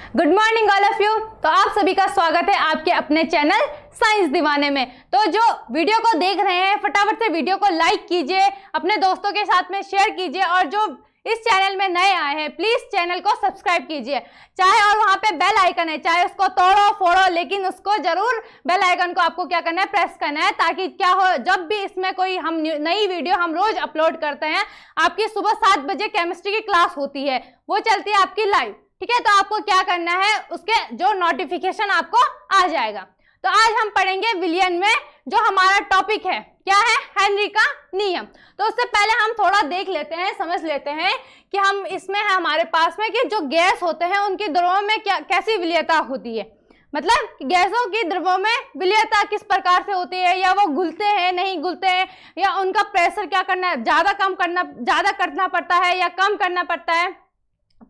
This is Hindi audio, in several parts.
Good morning all of you. तो आप सभी का स्वागत है आपके अपने चैनल साइंस दीवाने में। तो जो वीडियो को देख रहे हैं फटाफट से वीडियो को लाइक कीजिए, अपने दोस्तों के साथ में शेयर कीजिए और जो इस चैनल में नए आए हैं प्लीज चैनल को सब्सक्राइब कीजिए। चाहे और वहां पे बेल आइकन है, चाहे उसको तोड़ो फोड़ो, लेकिन उसको जरूर बेल आइकन को आपको क्या करना है, प्रेस करना है, ताकि क्या हो, जब भी इसमें कोई हम नई वीडियो हम रोज अपलोड करते हैं, आपकी सुबह 7 बजे केमिस्ट्री की क्लास होती है, वो चलती है आपकी लाइव, ठीक है। तो आपको क्या करना है, उसके जो नोटिफिकेशन आपको आ जाएगा। तो आज हम पढ़ेंगे विलियन में जो हमारा टॉपिक है क्या है, हेनरी का नियम। तो उससे पहले हम थोड़ा देख लेते हैं, समझ लेते हैं कि हम इसमें है हमारे पास में कि जो गैस होते हैं उनकी द्रव्यों में क्या कैसी विलीयता होती है, मतलब गैसों की द्रव्यों में विलीयता किस प्रकार से होती है, या वो घुलते हैं नहीं घुलते हैं, या उनका प्रेशर क्या करना है, ज्यादा करना पड़ता है या कम करना पड़ता है।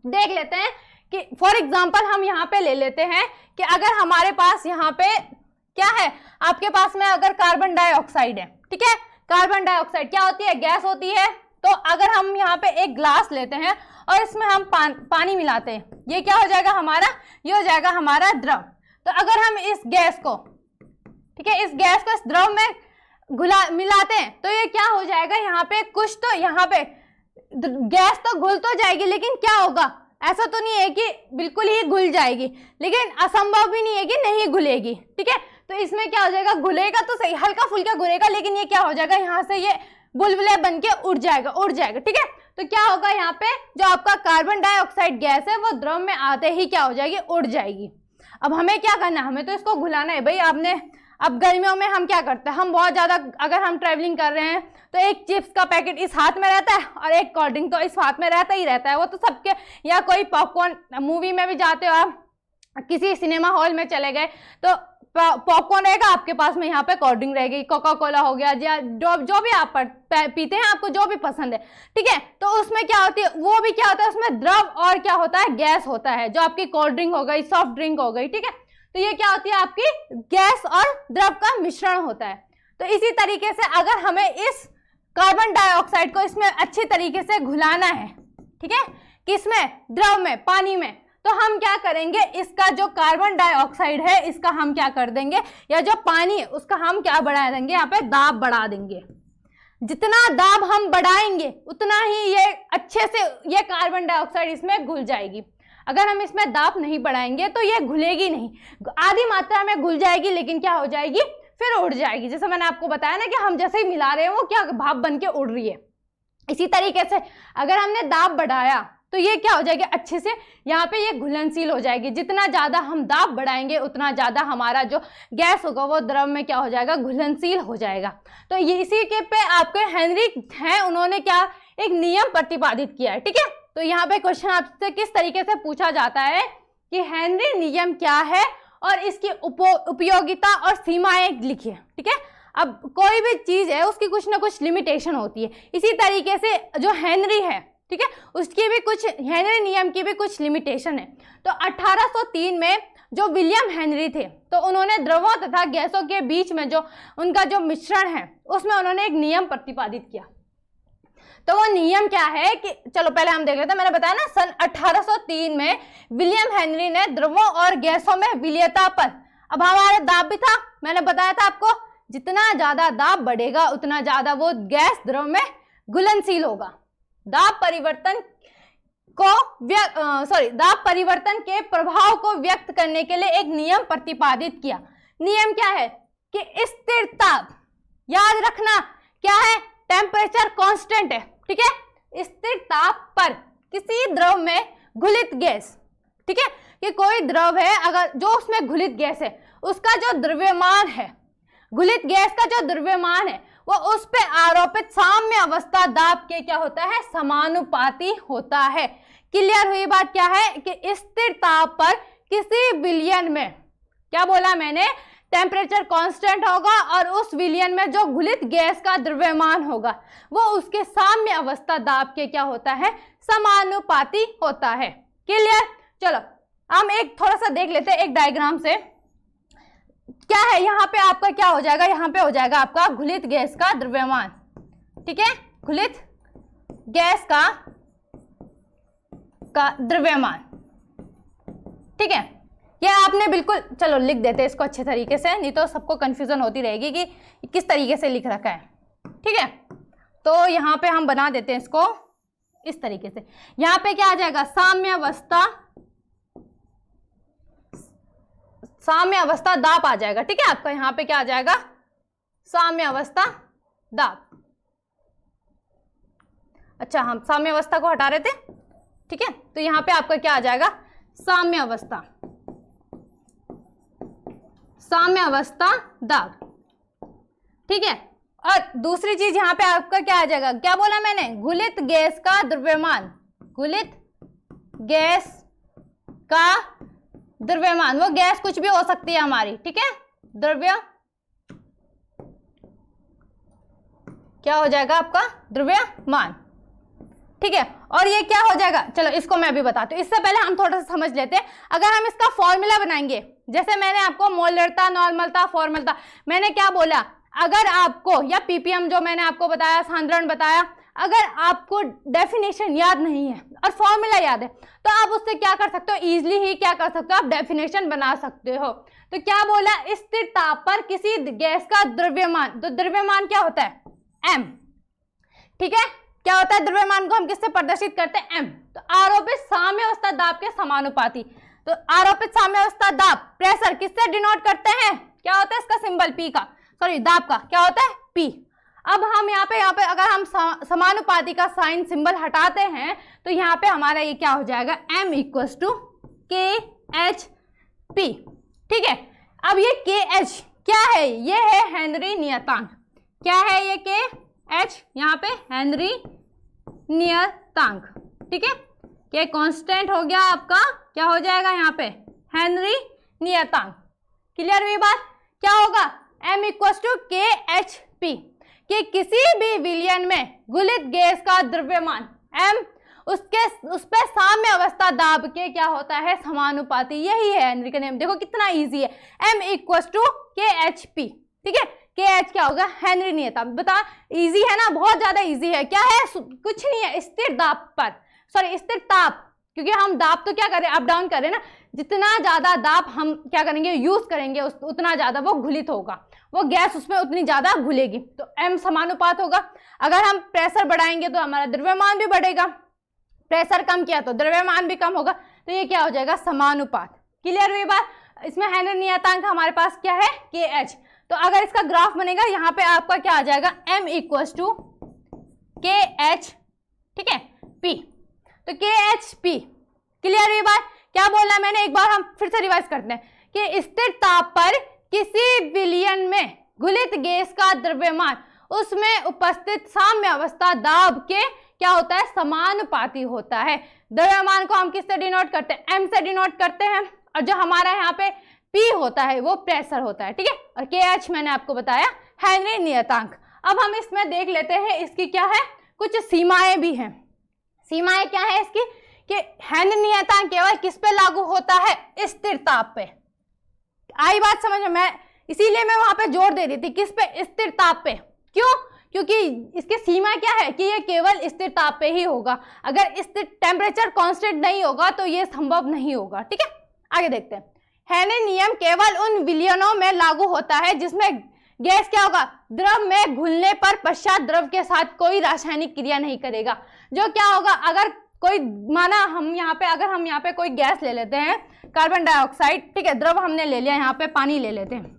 देख लेते हैं कि फॉर एग्जाम्पल हम यहाँ पे ले लेते हैं कि अगर हमारे पास यहाँ पे क्या है, आपके पास में अगर कार्बन डाइऑक्साइड है, ठीक है, कार्बन डाइऑक्साइड क्या होती है, गैस होती है। तो अगर हम यहाँ पे एक ग्लास लेते हैं और इसमें हम पानी मिलाते हैं, ये क्या हो जाएगा हमारा, ये हो जाएगा हमारा द्रव। तो अगर हम इस गैस को, ठीक है, इस गैस को इस द्रव में मिलाते हैं तो ये क्या हो जाएगा, यहाँ पे कुछ तो यहाँ पे गैस तो घुल तो जाएगी, लेकिन क्या होगा, ऐसा तो नहीं है कि बिल्कुल ही घुल जाएगी, लेकिन असंभव भी नहीं है कि नहीं घुलेगी, ठीक है। तो इसमें क्या हो जाएगा, घुलेगा तो सही, हल्का फुल्का घुलेगा, लेकिन ये क्या हो जाएगा, यहाँ से ये बुलबुले बन के उड़ जाएगा, ठीक है। तो क्या होगा, यहाँ पे जो आपका कार्बन डाइऑक्साइड गैस है वो द्रव में आते ही क्या हो जाएगी, उड़ जाएगी। अब हमें क्या करना है, हमें तो इसको घुलाना है भाई। आपने अब गर्मियों में हम क्या करते हैं, हम बहुत ज्यादा अगर हम ट्रैवलिंग कर रहे हैं तो एक चिप्स का पैकेट इस हाथ में रहता है और एक कोल्ड ड्रिंक तो इस हाथ में रहता ही रहता है, वो तो सबके, या कोई पॉपकॉर्न, मूवी में भी जाते हो आप, किसी सिनेमा हॉल में चले गए तो पॉपकॉर्न रहेगा आपके पास में, यहाँ पे कोल्ड ड्रिंक रहेगी, कोका कोला हो गया, या जो भी आप पीते हैं, आपको जो भी पसंद है, ठीक है। तो उसमें क्या होती है, वो भी क्या होता है, उसमें द्रव और क्या होता है, गैस होता है। जो आपकी कोल्ड ड्रिंक हो गई, सॉफ्ट ड्रिंक हो गई, ठीक है, तो ये क्या होती है, आपकी गैस और द्रव का मिश्रण होता है। तो इसी तरीके से अगर हमें इस कार्बन डाइऑक्साइड को इसमें अच्छी तरीके से घुलाना है, ठीक है, किसमें, द्रव में, पानी में, तो हम क्या करेंगे, इसका जो कार्बन डाइऑक्साइड है इसका हम क्या कर देंगे, या जो पानी है उसका हम क्या बढ़ा देंगे, यहाँ पे दाब बढ़ा देंगे। जितना दाब हम बढ़ाएंगे उतना ही ये अच्छे से ये कार्बन डाइऑक्साइड इसमें घुल जाएगी। अगर हम इसमें दाब नहीं बढ़ाएंगे तो ये घुलेगी नहीं, आधी मात्रा में घुल जाएगी, लेकिन क्या हो जाएगी, फिर उड़ जाएगी। जैसे मैंने आपको बताया ना कि हम जैसे ही मिला रहे हैं वो क्या भाप बन के उड़ रही है। इसी तरीके से अगर हमने दाब बढ़ाया तो ये क्या हो जाएगी, अच्छे से यहाँ पे ये घुलनशील हो जाएगी। जितना ज्यादा हम दाब बढ़ाएंगे उतना ज्यादा हमारा जो गैस होगा वो द्रव में क्या हो जाएगा, घुलनशील हो जाएगा। तो ये इसी के पे आपके हेनरी हैं, उन्होंने क्या एक नियम प्रतिपादित किया है, ठीक है। तो यहाँ पे क्वेश्चन आपसे किस तरीके से पूछा जाता है कि हेनरी नियम क्या है और इसकी उपयोगिता और सीमाएं लिखिए, ठीक है। अब कोई भी चीज है उसकी कुछ ना कुछ लिमिटेशन होती है, इसी तरीके से जो हेनरी है, ठीक है, उसकी भी कुछ, हेनरी नियम की भी कुछ लिमिटेशन है। तो 1803 में जो विलियम हेनरी थे तो उन्होंने द्रवों तथा गैसों के बीच में जो उनका जो मिश्रण है उसमें उन्होंने एक नियम प्रतिपादित किया। तो वो नियम क्या है कि चलो पहले हम देख लेते हैं। मैंने बताया ना सन 1803 में विलियम हेनरी ने द्रवों और गैसों में विलीयता पर, अब हमारा दाब भी था, मैंने बताया था आपको, जितना ज्यादा दाब बढ़ेगा उतना ज्यादा वो गैस द्रव में घुलनशील होगा। दाब परिवर्तन के प्रभाव को व्यक्त करने के लिए एक नियम प्रतिपादित किया। नियम क्या है कि स्थिर ताप, याद रखना क्या है, टेम्परेचर कांस्टेंट है, ठीक है, स्थिर ताप पर किसी द्रव में घुलित गैस, ठीक है, कि कोई द्रव है अगर जो उसमें घुलित गैस है उसका जो द्रव्यमान है, घुलित गैस का जो द्रव्यमान है वो उस पे आरोपित साम्य अवस्था दाब के क्या होता है, समानुपाती होता है। क्लियर हुई बात क्या है कि स्थिर ताप पर किसी विलयन में, क्या बोला मैंने, टेम्परेचर कांस्टेंट होगा और उस विलयन में जो घुलित गैस का द्रव्यमान होगा वो उसके साम्य अवस्था दाब के क्या होता है, समानुपाती होता है। क्लियर। चलो हम एक थोड़ा सा देख लेते हैं एक डायग्राम से। क्या है यहाँ पे आपका क्या हो जाएगा, यहाँ पे हो जाएगा आपका घुलित गैस का द्रव्यमान, ठीक है, घुलित गैस का द्रव्यमान, ठीक है, ये आपने बिल्कुल, चलो लिख देते हैं इसको अच्छे तरीके से, नहीं तो सबको कंफ्यूजन होती रहेगी कि किस तरीके से लिख रखा है। ठीक है, तो यहाँ पे हम बना देते हैं इसको इस तरीके से। यहाँ पे क्या आ जाएगा, साम्यावस्था, साम्यावस्था दाब आ जाएगा। ठीक है, आपका यहाँ पे क्या आ जाएगा, साम्यावस्था दाब। अच्छा, हम साम्यावस्था को हटा रहे थे। ठीक है, तो यहाँ पे आपका क्या आ जाएगा, साम्यावस्था, साम्यावस्था दाब। ठीक है, और दूसरी चीज यहाँ पे आपका क्या आ जाएगा, क्या बोला मैंने, घुलित गैस का द्रव्यमान, घुलित गैस का द्रव्यमान, वो गैस कुछ भी हो सकती है हमारी। ठीक है, द्रव्य क्या हो जाएगा आपका, द्रव्यमान। ठीक है, और ये क्या हो जाएगा, चलो इसको मैं अभी बताती हूँ। इससे पहले हम थोड़ा सा समझ लेते हैं। अगर हम इसका फॉर्मूला बनाएंगे, जैसे मैंने आपको मोलरता, नॉर्मलता, फॉर्मलता, मैंने क्या बोला, अगर आपको, या पीपीएम जो मैंने आपको बताया, सांद्रण बताया, अगर आपको डेफिनेशन याद नहीं है और फॉर्मूला याद है, तो आप उससे क्या कर सकते हो, इजीली ही क्या कर सकते हो, आप डेफिनेशन बना सकते हो। तो क्या बोला, स्थिर ताप पर किसी गैस का द्रव्यमान, तो द्रव्यमान क्या होता है, m। ठीक है, क्या होता है, द्रव्यमान को हम किससे प्रदर्शित करते हैं, m। तो आरोपित साम्यावस्था दाब के समानुपाती, तो आरोपित साम्यावस्था दाब, प्रेशर किससे डिनोट करते हैं, क्या होता है इसका सिंबल P का, सॉरी दाब का क्या होता है P। अब हम यहाँ पे अगर हम समानुपाती का साइन सिंबल हटाते हैं, तो यहाँ पे हमारा ये क्या हो जाएगा, m इक्वल्स टू KHP। ठीक है, अब ये KH क्या है, ये है हेनरी नियतांक। क्या है ये KH, यहाँ पे हेनरी नियतांक। ठीक है, ये कांस्टेंट हो गया आपका, क्या हो जाएगा यहाँ पे, हेनरी नियतांक। क्लियर हुई बात, क्या होगा, m इक्वल्स टू KHP, कि किसी भी विलयन में घुलित गैस का द्रव्यमान m उस पे साम्य अवस्था दाब के क्या होता है, समानुपाती। यही है हेनरी का नियम। देखो कितना इजी है, m इक्वल्स टू KHP। ठीक है, KH क्या होगा, हेनरी नियतांक। बता, इजी है ना, बहुत ज्यादा इजी है। क्या है, कुछ नहीं है, स्थिर दाब पर, सॉरी स्थिर ताप, क्योंकि हम दाब तो क्या करें, अप डाउन करें ना, जितना ज्यादा दाब हम क्या करेंगे, यूज करेंगे, उतना ज्यादा वो घुलित होगा, वो गैस उसमें उतनी ज्यादा घुलेगी। तो m समानुपात होगा। अगर हम प्रेशर बढ़ाएंगे तो हमारा द्रव्यमान भी बढ़ेगा, प्रेशर कम किया तो द्रव्यमान भी कम होगा, तो ये क्या हो जाएगा, समानुपात। क्लियर हुई बात। इसमें हेनरी नियतांक हमारे पास क्या है, KH। तो अगर इसका ग्राफ बनेगा, यहाँ पे आपका क्या आ जाएगा, m इक्वल्स टू KH, ठीक है, P। तो KHP, क्लियर हुई बात। क्या बोला मैंने, एक बार हम फिर से रिवाइज करते हैं कि स्थिर ताप पर किसी विलयन में घुलित गैस का द्रव्यमान उसमें उपस्थित साम्य अवस्था दाब के क्या होता है, समानुपाती होता है। द्रव्यमान को हम किससे डिनोट करते हैं, m से डिनोट करते हैं, और जो हमारा यहाँ पे P होता है वो प्रेशर होता है। ठीक है, और KH मैंने आपको बताया हेनरी नियतांक। अब हम इसमें देख लेते हैं, इसकी क्या है, कुछ सीमाएं भी हैं। सीमाएं क्या है इसकी, कि हेनरी नियतांक केवल किस पे लागू होता है, स्थिर ताप पे। आई बात समझ में, मैं इसीलिए मैं वहां पे जोर दे रही थी, किस पे, स्थिर ताप पे। क्यों, क्योंकि इसकी सीमा क्या है कि ये केवल स्थिर ताप पे ही होगा। अगर स्थिर टेम्परेचर कांस्टेंट नहीं होगा तो ये संभव नहीं होगा। ठीक है, आगे देखते हैं। हेनरी नियम केवल उन विलयनों में लागू होता है जिसमें गैस क्या होगा, द्रव में घुलने पर पश्चात द्रव के साथ कोई रासायनिक क्रिया नहीं करेगा। जो क्या होगा, अगर कोई माना हम यहाँ पे, अगर हम यहाँ पे कोई गैस ले लेते हैं, कार्बन डाइऑक्साइड, ठीक है, द्रव हमने ले लिया, यहाँ पे पानी ले लेते हैं,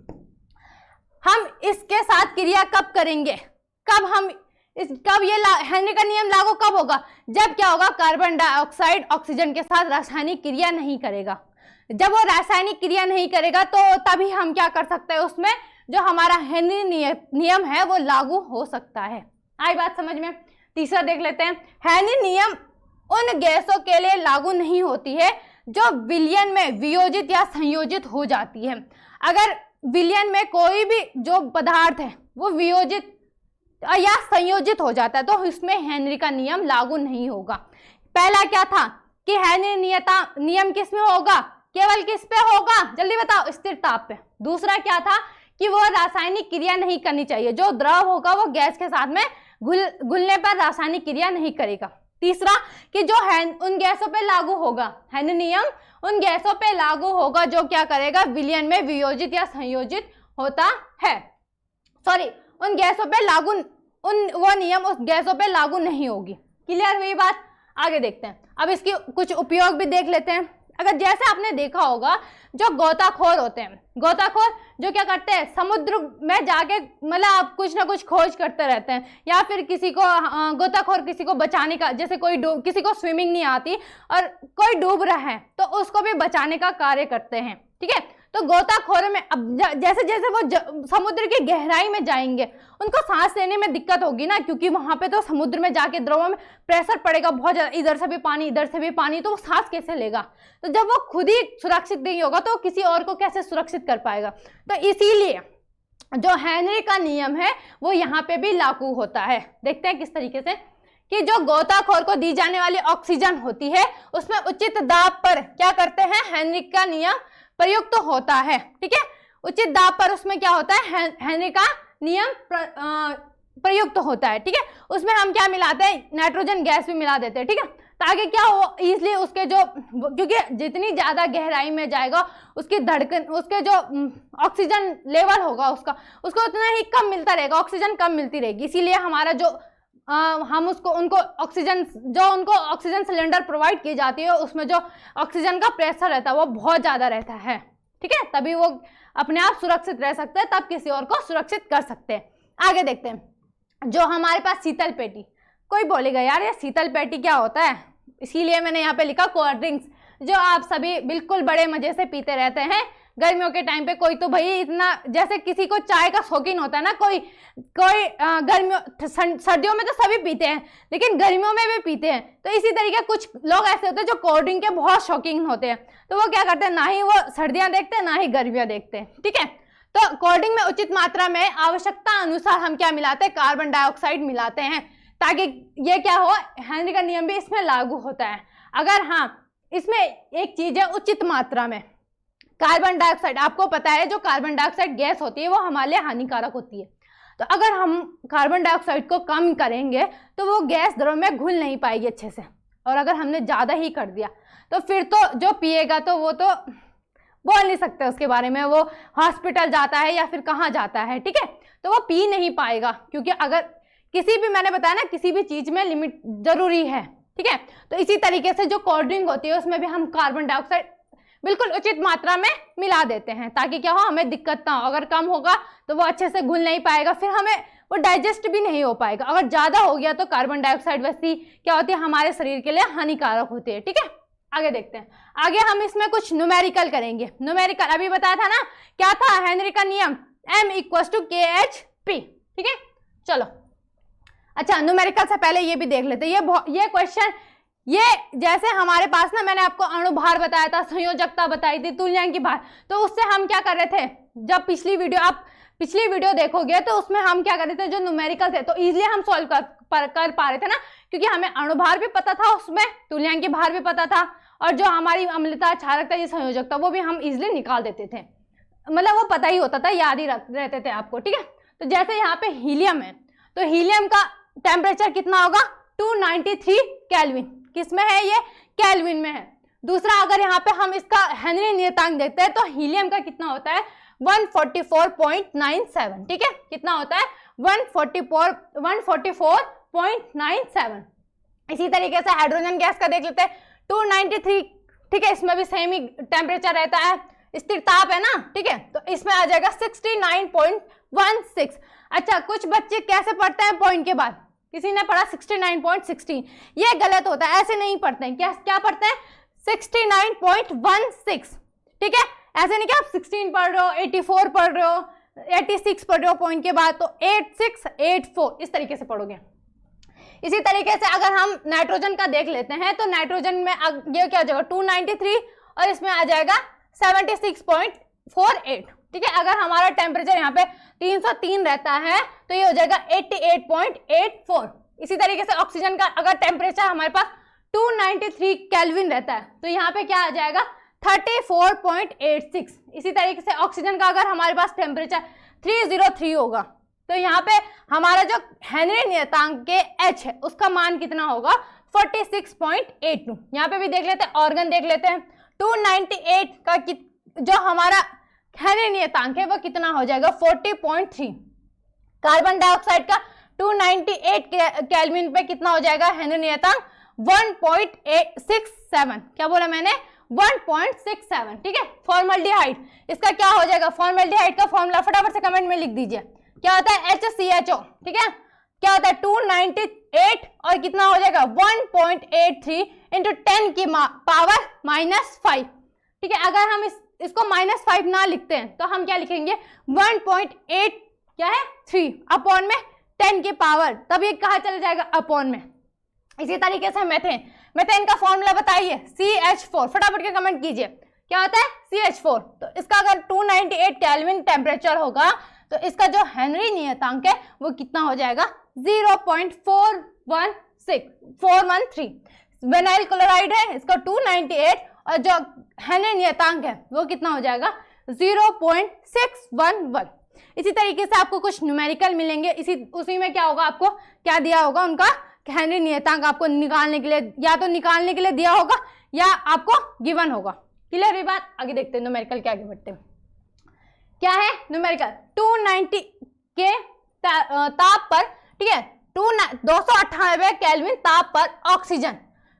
हम इसके साथ क्रिया कब करेंगे, कब ये हेनरी का नियम लागू कब होगा, जब क्या होगा, कार्बन डाइऑक्साइड ऑक्सीजन के साथ रासायनिक क्रिया नहीं करेगा। जब वो रासायनिक क्रिया नहीं करेगा तो तभी हम क्या कर सकते हैं, उसमें जो हमारा हेनरी नियम है वो लागू हो सकता है। आई बात समझ में। तीसरा देख लेते हैं, हेनरी नियम उन गैसों के लिए लागू नहीं होती है जो विलयन में वियोजित या संयोजित हो जाती है। अगर विलयन में कोई भी जो पदार्थ है वो वियोजित या संयोजित हो जाता है तो इसमें हेनरी का नियम लागू नहीं होगा। पहला क्या था कि हेनरी नियम किस में होगा, केवल किस पे होगा, जल्दी बताओ, स्थिर ताप पे। दूसरा क्या था कि वो रासायनिक क्रिया नहीं करनी चाहिए, जो द्रव होगा वो गैस के साथ में घुलने पर रासायनिक क्रिया नहीं करेगा। तीसरा कि जो उन गैसों पे लागू होगा हेनरी नियम, उन गैसों पे लागू होगा जो क्या करेगा, विलयन में वियोजित या संयोजित होता है। सॉरी, उन गैसों पे लागू, वो नियम उस गैसों पे लागू नहीं होगी। क्लियर हुई बात? आगे देखते हैं। अब इसकी कुछ उपयोग भी देख लेते हैं। अगर जैसे आपने देखा होगा, जो गोताखोर होते हैं, गोताखोर जो क्या करते हैं, समुद्र में जाके मतलब आप कुछ ना कुछ खोज करते रहते हैं, या फिर किसी को गोताखोर किसी को बचाने का, जैसे कोई किसी को स्विमिंग नहीं आती और कोई डूब रहा है तो उसको भी बचाने का कार्य करते हैं। ठीक है, तो गोताखोरों में अब जैसे जैसे वो समुद्र की गहराई में जाएंगे उनको सांस लेने में दिक्कत होगी ना, क्योंकि वहां पे तो समुद्र में जाके द्रव में प्रेशर पड़ेगा बहुत ज्यादा, इधर से भी पानी इधर से भी पानी, तो वो सांस कैसे लेगा? तो जब वो खुद ही सुरक्षित नहीं होगा तो किसी और को कैसे सुरक्षित कर पाएगा? तो इसीलिए जो हेनरी का नियम है वो यहाँ पे भी लागू होता है। देखते हैं किस तरीके से, कि जो गोताखोर को दी जाने वाली ऑक्सीजन होती है उसमें उचित दाब पर क्या करते हैं, हेनरी का नियम प्रयुक्त होता है। ठीक है, उचित दाब पर उसमें क्या होता है, हेनरी का नियम प्रयुक्त होता है। ठीक है, उसमें हम क्या मिलाते हैं, नाइट्रोजन गैस भी मिला देते हैं। ठीक है, ताकि क्या हो, इसलिए उसके जो, क्योंकि जितनी ज्यादा गहराई में जाएगा उसकी धड़कन, उसके जो ऑक्सीजन लेवल होगा उसको उतना ही कम मिलता रहेगा, ऑक्सीजन कम मिलती रहेगी। इसीलिए हमारा जो हम उनको ऑक्सीजन, जो उनको ऑक्सीजन सिलेंडर प्रोवाइड की जाती है उसमें जो ऑक्सीजन का प्रेशर रहता है वो बहुत ज़्यादा रहता है। ठीक है, तभी वो अपने आप सुरक्षित रह सकते हैं, तब किसी और को सुरक्षित कर सकते हैं। आगे देखते हैं, जो हमारे पास शीतल पेटी। कोई बोलेगा यार ये शीतल पेटी क्या होता है, इसीलिए मैंने यहाँ पे लिखा कोल्ड ड्रिंक्स, जो आप सभी बिल्कुल बड़े मजे से पीते रहते हैं गर्मियों के टाइम पे। कोई तो भाई इतना, जैसे किसी को चाय का शौकीन होता है ना, कोई गर्मियों सर्दियों में तो सभी पीते हैं लेकिन गर्मियों में भी पीते हैं, तो इसी तरीके कुछ लोग ऐसे होते हैं जो कोल्ड ड्रिंक के बहुत शौकीन होते हैं, तो वो क्या करते हैं, ना ही वो सर्दियां देखते हैं ना ही गर्मियां देखते हैं। ठीक है, तो कोल्ड ड्रिंक में उचित मात्रा में आवश्यकता अनुसार हम क्या मिलाते हैं, कार्बन डाइऑक्साइड मिलाते हैं, ताकि ये क्या हो, हेनरी का नियम भी इसमें लागू होता है। अगर हाँ, इसमें एक चीज है, उचित मात्रा में कार्बन डाइऑक्साइड, आपको पता है जो कार्बन डाइऑक्साइड गैस होती है वो हमारे लिए हानिकारक होती है, तो अगर हम कार्बन डाइऑक्साइड को कम करेंगे तो वो गैस द्रव में घुल नहीं पाएगी अच्छे से, और अगर हमने ज़्यादा ही कर दिया तो फिर तो जो पिएगा तो वो तो बोल नहीं सकते उसके बारे में, वो हॉस्पिटल जाता है या फिर कहाँ जाता है। ठीक है, तो वो पी नहीं पाएगा, क्योंकि अगर किसी भी, मैंने बताया ना, किसी भी चीज़ में लिमिट जरूरी है। ठीक है, तो इसी तरीके से जो कोल्ड ड्रिंक होती है उसमें भी हम कार्बन डाइऑक्साइड बिल्कुल उचित मात्रा में मिला देते हैं, ताकि क्या हो, हमें दिक्कत ना हो। अगर कम होगा तो वो अच्छे से घुल नहीं पाएगा, फिर हमें वो डाइजेस्ट भी नहीं हो पाएगा। अगर ज़्यादा हो गया तो कार्बन डाइऑक्साइड वैसी क्या होती है, हमारे शरीर के लिए हानिकारक होती है। ठीक है, आगे देखते हैं। आगे हम इसमें कुछ न्यूमेरिकल करेंगे। न्यूमेरिकल अभी बताया था ना, क्या था, हेनरी का नियम M = KHP। ठीक है, चलो अच्छा, न्यूमेरिकल से पहले ये भी देख लेते हैं। ये क्वेश्चन, ये जैसे हमारे पास ना, मैंने आपको अणुभार बताया था, संयोजकता बताई थी, तुल्यांकी भार, तो उससे हम क्या कर रहे थे, जब आप पिछली वीडियो देखोगे तो उसमें हम क्या कर रहे थे, जो न्यूमेरिकल थे तो इजीली हम सॉल्व कर पा रहे थे ना, क्योंकि हमें अणुभार भी पता था, उसमें तुल्यांकी भार भी पता था, और जो हमारी अम्लता, क्षारकता, ये संयोजकता, वो भी हम इजीली निकाल देते थे, मतलब वो पता ही होता था, याद ही रहते थे आपको। ठीक है, तो जैसे यहाँ पे हीलियम है, तो हीलियम का टेम्परेचर कितना होगा, 293 केल्विन। किसमें है ये, केल्विन में है। दूसरा, अगर यहाँ पे हम इसका हेनरी नियतांक देखते हैं तो हीलियम का कितना होता है, 144.97। ठीक है, कितना होता है, 144.97। इसी तरीके से हाइड्रोजन गैस का देख लेते हैं, 293। ठीक है, इसमें भी सेम ही टेम्परेचर रहता है, स्थिर ताप है ना। ठीक है, तो इसमें आ जाएगा 69.16। अच्छा, कुछ बच्चे कैसे पढ़ते हैं पॉइंट के बाद, किसी ने पढ़ा 69.16, ये गलत होता है, ऐसे नहीं पढ़ते हैं। क्या पढ़ते हैं, 69.16। ठीक है, ऐसे नहीं कि आप 16 पढ़ रहे हो, 84 पढ़ रहे हो, 86 पढ़ रहे हो पॉइंट के बाद, तो 86, 84 इस तरीके से पढ़ोगे। इसी तरीके से अगर हम नाइट्रोजन का देख लेते हैं तो नाइट्रोजन में ये क्या हो जाएगा, 293, और इसमें आ जाएगा 76.48। ठीक है, अगर हमारा टेम्परेचर यहाँ पे 303 रहता है तो ये हो जाएगा 88.84। इसी तरीके से ऑक्सीजन का अगर टेम्परेचर हमारे पास 293 केल्विन रहता है तो यहाँ पे क्या आ जाएगा, 34.86। इसी तरीके से ऑक्सीजन का अगर हमारे पास टेम्परेचर 303 होगा तो यहाँ पे हमारा जो हेनरी नियतांक के H है उसका मान कितना होगा, 46.82। यहाँ पे भी देख लेते हैं, ऑर्गन देख लेते हैं, 298 का जो हमारा हेनरी नियतांक है वो कितना हो जाएगा 40.3। कार्बन डाइऑक्साइड का 298 केल्विन पे कितना हो जाएगा हेनरी नियतांक 1.67। क्या बोला मैंने 1.67। ठीक है। फॉर्मल्डिहाइड इसका क्या हो जाएगा, फॉर्मल्डिहाइड का फॉर्मूला फटाफट से कमेंट में लिख दीजिए। क्या होता है HCHO। ठीक है। क्या होता है 298 और कितना हो जाएगा 1.83 इंटू 10 की पावर -5। ठीक है। अगर हम इसको -5 ना लिखते हैं तो हम क्या लिखेंगे 1.8 क्या है 3 अपॉन में 10 की पावर, तब ये कहा चला जाएगा अपॉन में। इसी तरीके से मेथेन का फॉर्मूला बताइए CH4, फटाफट के कमेंट कीजिए। क्या होता है CH4। तो इसका अगर 298 केल्विन टेम्परेचर होगा तो इसका जो हेनरी नियतांक है वो कितना हो जाएगा 0.413। विनाइल क्लोराइड है, इसका 298 और जो हेनरी नियतांक है वो कितना हो जाएगा 0.611। इसी तरीके से आपको कुछ न्यूमेरिकल मिलेंगे, उसी में क्या होगा, आपको क्या दिया होगा उनका हेनरी नियतांक आपको निकालने के लिए, या तो निकालने के लिए दिया होगा या आपको गिवन होगा। क्लियर हुई बात। आगे देखते हैं न्यूमेरिकल के आगे बढ़ते हैं। क्या है न्यूमेरिकल 290 के ताप पर, ठीक है 298 केल्विन ताप पर ऑक्सीजन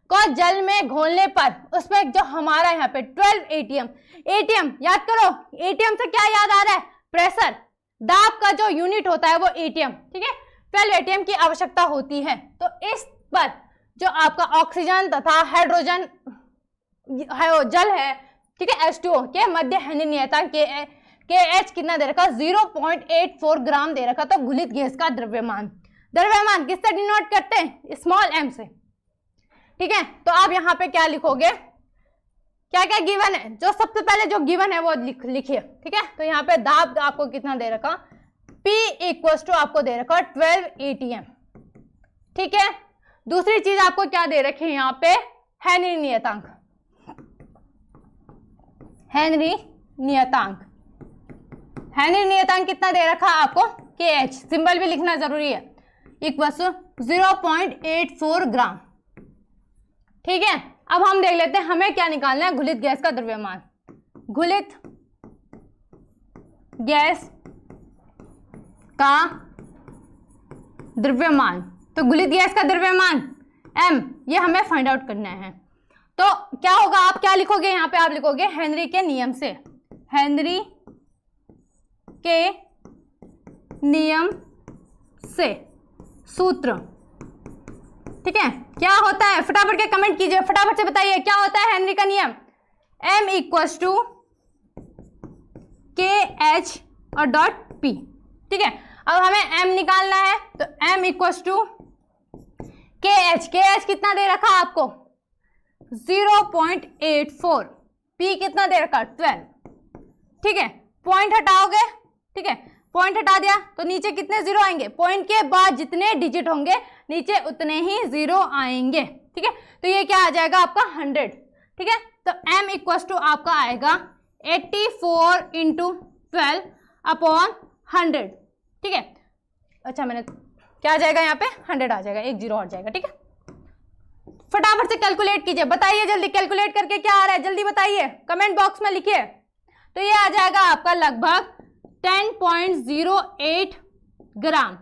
को जल में घोलने पर उसमें जो हमारा यहाँ पे 12 एटीएम याद करो, एटीएम से क्या याद आ रहा है प्रेशर, दाब का जो यूनिट होता है वो एटीएम। ठीक है 12 एटीएम की आवश्यकता होती है। तो इस पर जो आपका ऑक्सीजन तथा हाइड्रोजन है जल है, ठीक है H2O के मध्य हेनरी नियतांक KH कितना दे रखा 0.84 ग्राम दे रखा। तो घुलित गैस का द्रव्यमान किससे डिनोट करते हैं स्मॉल m से। ठीक है। तो आप यहाँ पे क्या लिखोगे, क्या क्या गिवन है, जो सबसे पहले जो गिवन है वो लिखिए। ठीक है। तो यहाँ पे दाब आपको कितना दे रखा P = आपको दे रखा 12 ATM। ठीक है। दूसरी चीज आपको क्या दे रखी है यहाँ पे हेनरी नियतांक कितना दे रखा आपको KH, सिंबल भी लिखना जरूरी है, = 0.84 ग्राम। ठीक है। अब हम देख लेते हैं हमें क्या निकालना है, घुलित गैस का द्रव्यमान। घुलित गैस का द्रव्यमान, तो घुलित गैस का द्रव्यमान m, ये हमें फाइंड आउट करना है। तो क्या होगा, आप क्या लिखोगे यहाँ पे, आप लिखोगे हेनरी के नियम से, हेनरी के नियम से सूत्र। ठीक है। क्या होता है फटाफट के कमेंट कीजिए, फटाफट से बताइए क्या होता है हेनरी का नियम। m = KH और .P। ठीक है। अब हमें m निकालना है तो m = KH कितना दे रखा आपको 0.84, P कितना दे रखा 12। ठीक है। पॉइंट हटाओगे, ठीक है पॉइंट हटा दिया तो नीचे कितने जीरो आएंगे, पॉइंट के बाद जितने डिजिट होंगे नीचे उतने ही जीरो आएंगे। ठीक है। तो ये क्या आ जाएगा आपका 100। ठीक है। तो m = आपका आएगा 84 × 12 अपॉन 100। ठीक है। अच्छा मैंने क्या आ जाएगा यहाँ पे 100 आ जाएगा, एक जीरो और जाएगा। ठीक है। फटाफट से कैलकुलेट कीजिए, बताइए जल्दी कैलकुलेट करके क्या आ रहा है, जल्दी बताइए कमेंट बॉक्स में लिखिए। तो ये आ जाएगा आपका लगभग 10.08 ग्राम।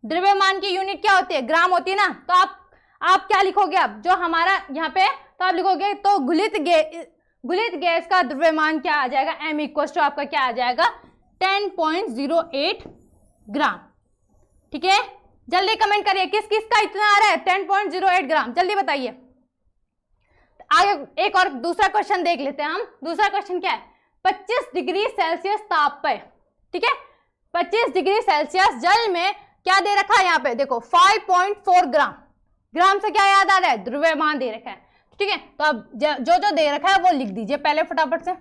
द्रव्यमान की यूनिट क्या होती है, ग्राम होती है ना। तो आप क्या लिखोगे, अब जो हमारा यहाँ पे तो आप लिखोगे तो घुलित गैस का द्रव्यमान क्या आ जाएगा, m = आपका क्या आ जाएगा 10.08 ग्राम। ठीक है। जल्दी कमेंट करिए किस किस का इतना आ रहा है 10.08 ग्राम, जल्दी बताइए। आगे एक और दूसरा क्वेश्चन देख लेते हैं हम। दूसरा क्वेश्चन क्या है, 25 डिग्री सेल्सियस ताप पे, ठीक है 25 डिग्री सेल्सियस जल में क्या दे रखा है यहाँ पे देखो 5.4 ग्राम। ग्राम से क्या याद आ रहा है, द्रव्यमान दे रखा है। ठीक है। तो अब जो दे रखा है वो लिख दीजिए पहले फटाफट से।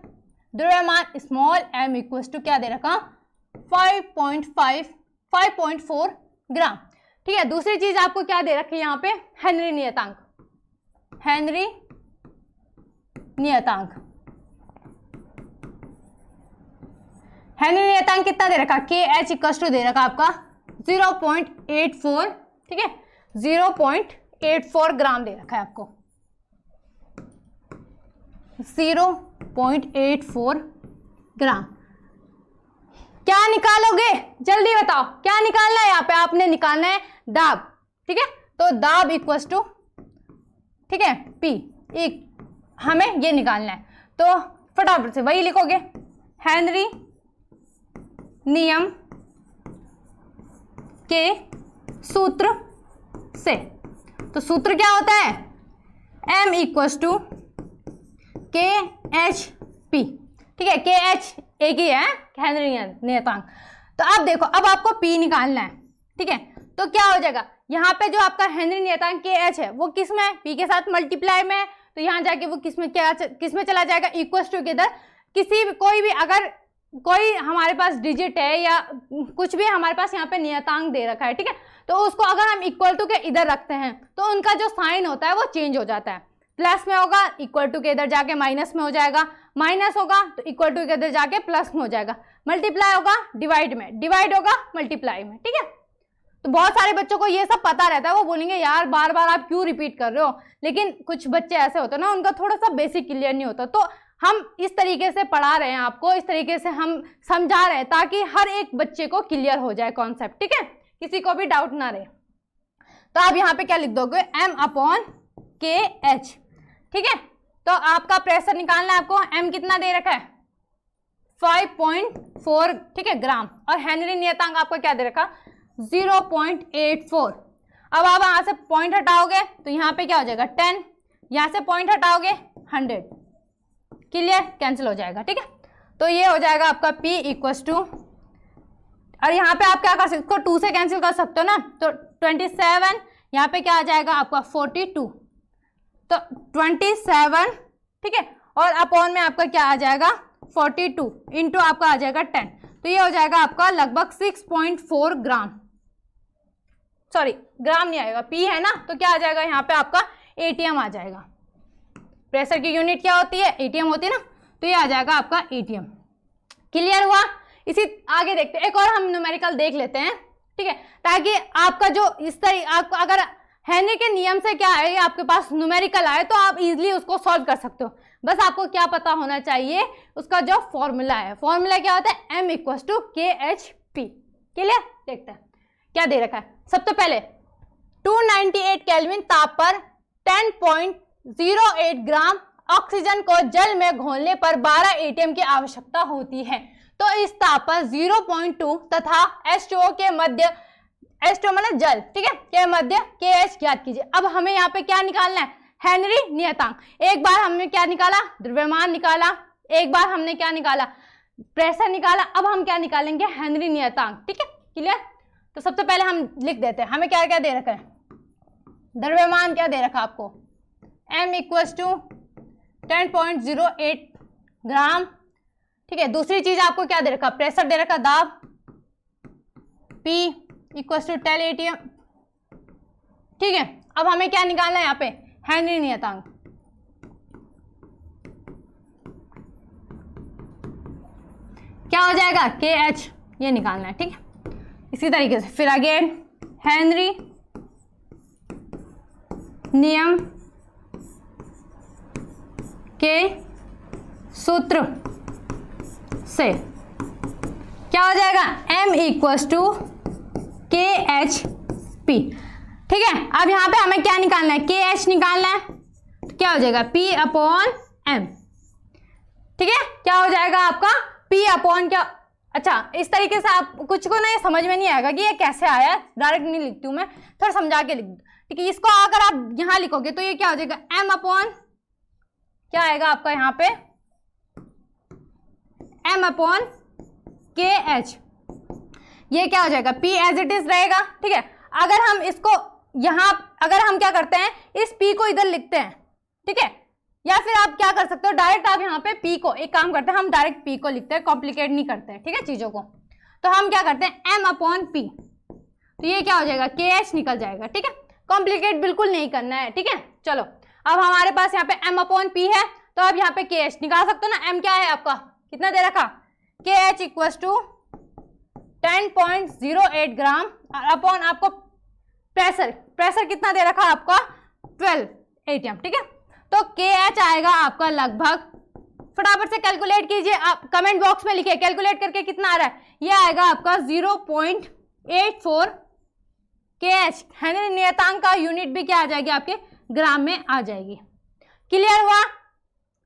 द्रव्यमान स्मॉल m = क्या दे रखा 5.4 ग्राम। ठीक है। दूसरी चीज आपको क्या दे रखी है यहाँ पे हेनरी नियतांक। हेनरी नियतांक कितना दे रखा, KH = दे रखा आपका 0.84। ठीक है 0.84 ग्राम दे रखा है आपको। 0.84 ग्राम। क्या निकालोगे, जल्दी बताओ क्या निकालना है। यहाँ पे आपने निकालना है दाब, ठीक है। तो दाब इक्वल्स टू, ठीक है, P, एक हमें ये निकालना है। तो फटाफट से वही लिखोगे, हेनरी नियम के सूत्र से। तो सूत्र क्या होता है, M इक्वल्स टू KHP, ठीक है। KH एक ही है, हेनरी नियतांक। तो अब देखो, अब आपको P निकालना है, ठीक है। तो क्या हो जाएगा, यहाँ पे जो आपका हेनरी नियतांक KH है वो किस में है, P के साथ मल्टीप्लाई में है। तो यहाँ जाके वो किस में चला जाएगा, इक्वल्स टू के इधर। किसी भी कोई भी अगर कोई हमारे पास डिजिट है या कुछ भी हमारे पास यहाँ पे नियतांक दे रखा है, ठीक है, तो उसको अगर हम इक्वल टू के इधर रखते हैं तो उनका जो साइन होता है वो चेंज हो जाता है। प्लस में होगा इक्वल टू के इधर जाके माइनस में हो जाएगा, माइनस होगा तो इक्वल टू के इधर जाके प्लस में हो जाएगा, मल्टीप्लाई होगा डिवाइड में, डिवाइड होगा मल्टीप्लाई में, ठीक है। तो बहुत सारे बच्चों को ये सब पता रहता है, वो बोलेंगे यार बार बार आप क्यों रिपीट कर रहे हो, लेकिन कुछ बच्चे ऐसे होते हैं ना, उनका थोड़ा सा बेसिक क्लियर नहीं होता। तो हम इस तरीके से पढ़ा रहे हैं आपको, इस तरीके से हम समझा रहे हैं ताकि हर एक बच्चे को क्लियर हो जाए कॉन्सेप्ट, ठीक है, किसी को भी डाउट ना रहे। तो आप यहाँ पे क्या लिख दोगे, M/KH, ठीक है। तो आपका प्रेशर निकालना है आपको, M कितना दे रखा है 5.4, ठीक है, ग्राम, और हेनरी नियतांक आपको क्या दे रखा 0.84। अब आप यहाँ से पॉइंट हटाओगे तो यहाँ पे क्या हो जाएगा 10, यहाँ से पॉइंट हटाओगे 100, क्लियर, कैंसिल हो जाएगा, ठीक है। तो ये हो जाएगा आपका P इक्वल्स टू, और यहाँ पे आप क्या कर सकते हो, 2 से कैंसिल कर सकते हो ना, तो 27, यहाँ पे क्या आ जाएगा आपका 42, तो 27, ठीक है, और अपॉन में आपका क्या आ जाएगा 42 इंटू आपका आ जाएगा 10, तो ये हो जाएगा आपका लगभग 6.4 ग्राम, सॉरी ग्राम नहीं आएगा, P है ना, तो क्या आ जाएगा यहाँ पे आपका ATM आ जाएगा। प्रेशर की यूनिट क्या होती है, ATM होती है ना, तो ये आ जाएगा आपका ATM। क्लियर हुआ। इसी आगे देखते हैं, एक और हम न्यूमेरिकल देख लेते हैं, ठीक है, ताकि आपका जो इस तरह आपको अगर हेनरी के नियम से क्या है आपके पास न्यूमेरिकल आए तो आप इजीली उसको सॉल्व कर सकते हो। बस आपको क्या पता होना चाहिए, उसका जो फॉर्मूला है, फॉर्मूला क्या होता है M/KHP। क्लियर, देखते हैं क्या दे रखा है। सबसे पहले 298 केल्विन ताप पर 10.08 ग्राम ऑक्सीजन को जल में घोलने पर 12 ATM की आवश्यकता होती है। तो इस ताप पर 0.2 तथा H2O के मध्य, H2O मतलब जल, ठीक है, के मध्य KH ज्ञात कीजिए। अब हमें यहाँ पे क्या निकालना है, हेनरी नियतांक। एक बार हमने क्या निकाला, द्रव्यमान निकाला, एक बार हमने क्या निकाला, प्रेशर निकाला, अब हम क्या निकालेंगे, हेनरी नियतांक, ठीक है, क्लियर। तो सबसे पहले हम लिख देते हैं, हमें क्या क्या दे रखा है, द्रव्यमान क्या दे रखा आपको, M इक्वल्स टू 10.08 ग्राम, ठीक है। दूसरी चीज आपको क्या दे रखा, प्रेशर दे रखा, दाब, P इक्वल्स टू 10 ATM, ठीक है। अब हमें क्या निकालना है यहाँ पे, हेनरी नियतांक। क्या हो जाएगा KH, ये निकालना है, ठीक है। इसी तरीके से फिर अगेन हेनरी नियम के सूत्र से क्या हो जाएगा, M इक्वल्स टू KHP, ठीक है। अब यहाँ पे हमें क्या निकालना है, KH निकालना है, तो क्या हो जाएगा P/M, ठीक है। क्या हो जाएगा आपका P/ क्या, अच्छा इस तरीके से आप कुछ को ना ये समझ में नहीं आएगा कि ये कैसे आया, डायरेक्ट नहीं लिखती हूँ मैं, थोड़ा समझा के लिख दूँ, ठीक है। इसको अगर आप यहाँ लिखोगे तो ये क्या हो जाएगा M/ क्या आएगा आपका यहाँ पे M/KH, ये क्या हो जाएगा P एज इट इज रहेगा, ठीक है। अगर हम इसको यहाँ, अगर हम क्या करते हैं, इस P को इधर लिखते हैं, ठीक है, या फिर आप क्या कर सकते हो, डायरेक्ट आप यहाँ पे P को, एक काम करते हैं हम डायरेक्ट P को लिखते हैं, कॉम्प्लिकेट नहीं करते हैं, ठीक है, चीजों को। तो हम क्या करते हैं M/P, तो ये क्या हो जाएगा KH निकल जाएगा, ठीक है, कॉम्प्लिकेट बिल्कुल नहीं करना है, ठीक है। चलो अब हमारे पास यहाँ पे M/P है, तो अब यहाँ पे KH निकाल सकते हो ना। M क्या है आपका, कितना दे रखा, KH equals to 10.08 gram, upon आपको प्रेशर, प्रेशर कितना दे रखा आपका 12 ATM, ठीक है। तो KH आएगा आपका लगभग, फटाफट से कैलकुलेट कीजिए, आप कमेंट बॉक्स में लिखिए कैलकुलेट करके कितना आ रहा है। ये आएगा आपका 0.84 KH। हेनरी नियतांक का यूनिट भी क्या आ जाएगी आपके ग्राम में आ जाएगी। क्लियर हुआ?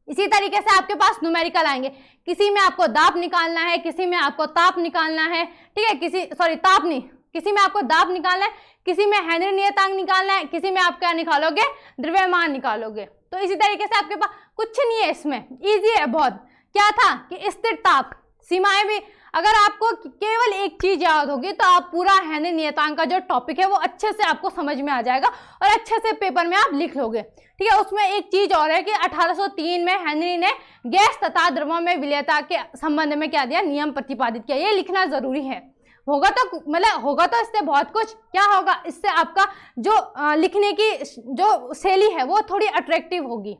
इसी तरीके से आपके पास न्यूमेरिकल आएंगे, किसी में आपको दाब निकालना है, किसी में आपको ताप निकालना है, ठीक है, ताप नहीं, किसी में आपको दाब निकालना है, किसी में हेनरी नियतांक निकालना है, किसी में आप क्या निकालोगे, द्रव्यमान निकालोगे। तो इसी तरीके से आपके पास कुछ नहीं है, इसमें इजी है बहुत। क्या था कि स्थिर ताप सीमाएं भी, अगर आपको केवल एक चीज याद होगी तो आप पूरा हेनरी नियतांक का जो टॉपिक है वो अच्छे से आपको समझ में आ जाएगा और अच्छे से पेपर में आप लिख लोगे, ठीक है। उसमें एक चीज और है कि 1803 में हेनरी ने गैस तथा द्रव्यों में विलयता के संबंध में क्या दिया, नियम प्रतिपादित किया। ये लिखना जरूरी है, होगा तो मतलब होगा तो इससे बहुत कुछ क्या होगा, इससे आपका जो लिखने की जो शैली है वो थोड़ी अट्रैक्टिव होगी,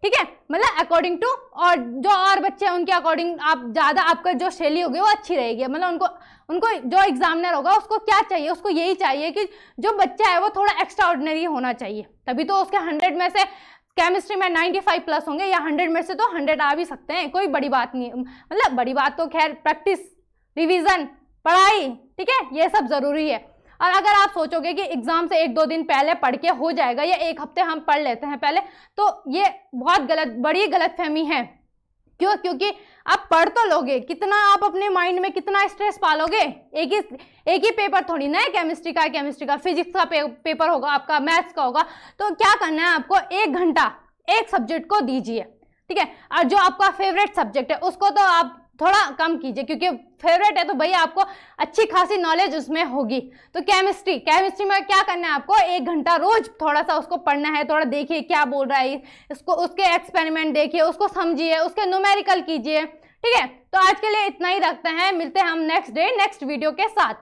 ठीक है। मतलब अकॉर्डिंग टू और जो और बच्चे हैं उनके अकॉर्डिंग आप ज्यादा आपका जो शैली होगी वो अच्छी रहेगी। मतलब उनको जो एग्जामिनर होगा उसको क्या चाहिए, उसको यही चाहिए कि जो बच्चा है वो थोड़ा एक्स्ट्रा ऑर्डिनरी होना चाहिए, तभी तो उसके 100 में से केमिस्ट्री में 95 प्लस होंगे, या 100 में से तो 100 आ भी सकते हैं, कोई बड़ी बात नहीं। मतलब बड़ी बात तो खैर प्रैक्टिस, रिवीजन, पढ़ाई, ठीक है, ये सब जरूरी है। और अगर आप सोचोगे कि एग्जाम से 1-2 दिन पहले पढ़ के हो जाएगा या 1 हफ्ते हम पढ़ लेते हैं पहले, तो ये बहुत बड़ी गलतफहमी है। क्यों? क्योंकि आप पढ़ तो लोगे, कितना आप अपने माइंड में कितना स्ट्रेस पालोगे, एक ही पेपर थोड़ी ना है, केमिस्ट्री का, फिजिक्स का पेपर होगा आपका, मैथ्स का होगा। तो क्या करना है आपको, 1 घंटा एक सब्जेक्ट को दीजिए, ठीक है। और जो आपका फेवरेट सब्जेक्ट है उसको तो आप थोड़ा कम कीजिए, क्योंकि फेवरेट है तो भैया आपको अच्छी खासी नॉलेज उसमें होगी। तो केमिस्ट्री में क्या करना है आपको, 1 घंटा रोज थोड़ा सा उसको पढ़ना है, थोड़ा देखिए क्या बोल रहा है इसको, उसके एक्सपेरिमेंट देखिए, उसको समझिए, उसके न्यूमेरिकल कीजिए, ठीक है। तो आज के लिए इतना ही रखते हैं, मिलते हैं हम नेक्स्ट वीडियो के साथ।